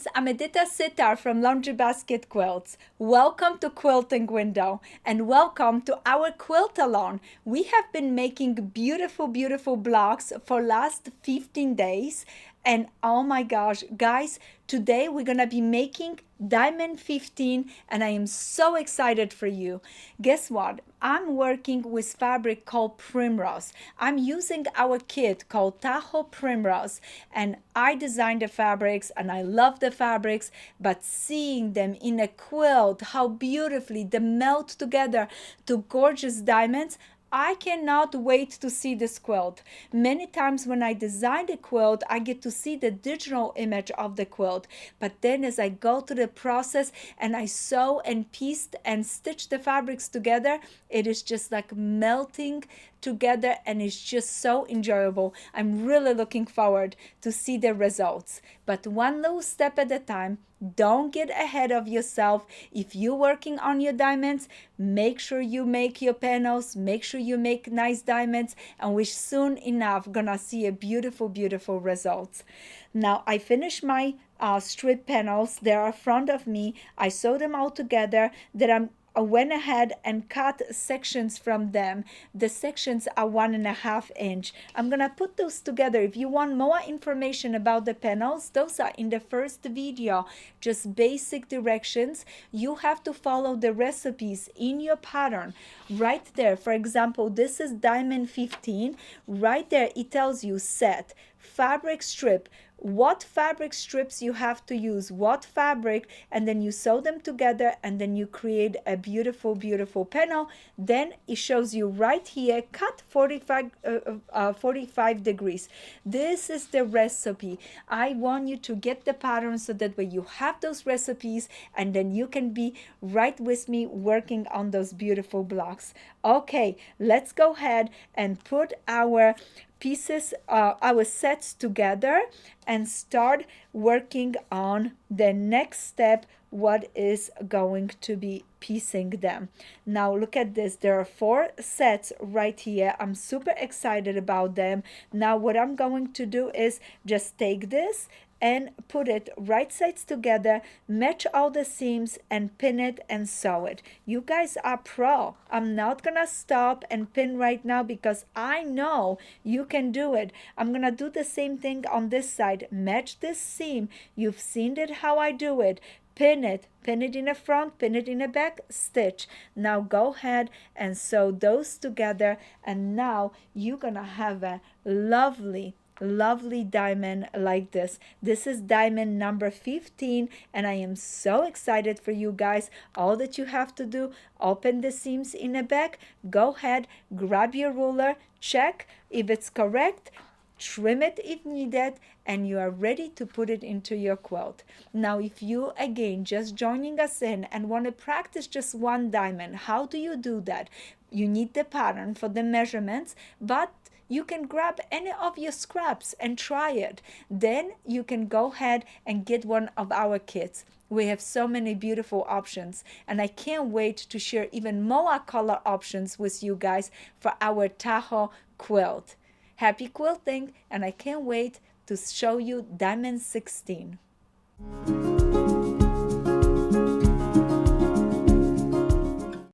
SEAMS. I'm Edyta Sitar from Laundry Basket Quilts. Welcome to Quilting Window and welcome to our quilt-along. We have been making beautiful, beautiful blocks for last 15 days. And oh my gosh, guys, today we're gonna be making Diamond 15 and I am so excited for you. Guess what? I'm working with fabric called Primrose. I'm using our kit called Tahoe Primrose and I designed the fabrics and I love the fabrics, but seeing them in a quilt, how beautifully they melt together to gorgeous diamonds, I cannot wait to see this quilt. Many times when I design the quilt, I get to see the digital image of the quilt. But then as I go through the process and I sew and pieced and stitch the fabrics together, it is just like melting together and it's just so enjoyable. I'm really looking forward to see the results. But one little step at a time. Don't get ahead of yourself. If you're working on your diamonds, make sure you make your panels, make sure you make nice diamonds, and we're soon enough gonna see a beautiful, beautiful results. Now I finished my strip panels. They are in front of me. I sewed them all together. I went ahead and cut sections from them. The sections are 1.5 inch. I'm gonna put those together. If you want more information about the panels, those are in the first video, just basic directions. You have to follow the recipes in your pattern right there. For example, this is Diamond 15. Right there, it tells you set, fabric strip, what fabric strips you have to use, what fabric, and then you sew them together and then you create a beautiful, beautiful panel. Then it shows you right here, cut 45 degrees. This is the recipe. I want you to get the pattern so that way you have those recipes and then you can be right with me working on those beautiful blocks. Okay, let's go ahead and put our pieces, our sets together and start working on the next step, what is going to be piecing them. Now look at this, there are 4 sets right here. I'm super excited about them. Now what I'm going to do is just take this and put it right sides together, match all the seams and pin it and sew it. You guys are pro. I'm not gonna stop and pin right now because I know you can do it. I'm gonna do the same thing on this side. Match this seam. You've seen it how I do it. Pin it in the front, pin it in the back, stitch. Now go ahead and sew those together and now you're gonna have a lovely diamond like this. This is diamond number 15 and I am so excited for you guys. All that you have to do, open the seams in the back, go ahead, grab your ruler, check if it's correct, trim it if needed, and you are ready to put it into your quilt. Now if you again just joining us in and want to practice just one diamond, how do you do that? You need the pattern for the measurements, but you can grab any of your scraps and try it. Then you can go ahead and get one of our kits. We have so many beautiful options and I can't wait to share even more color options with you guys for our Tahoe quilt. Happy quilting and I can't wait to show you Diamond 16.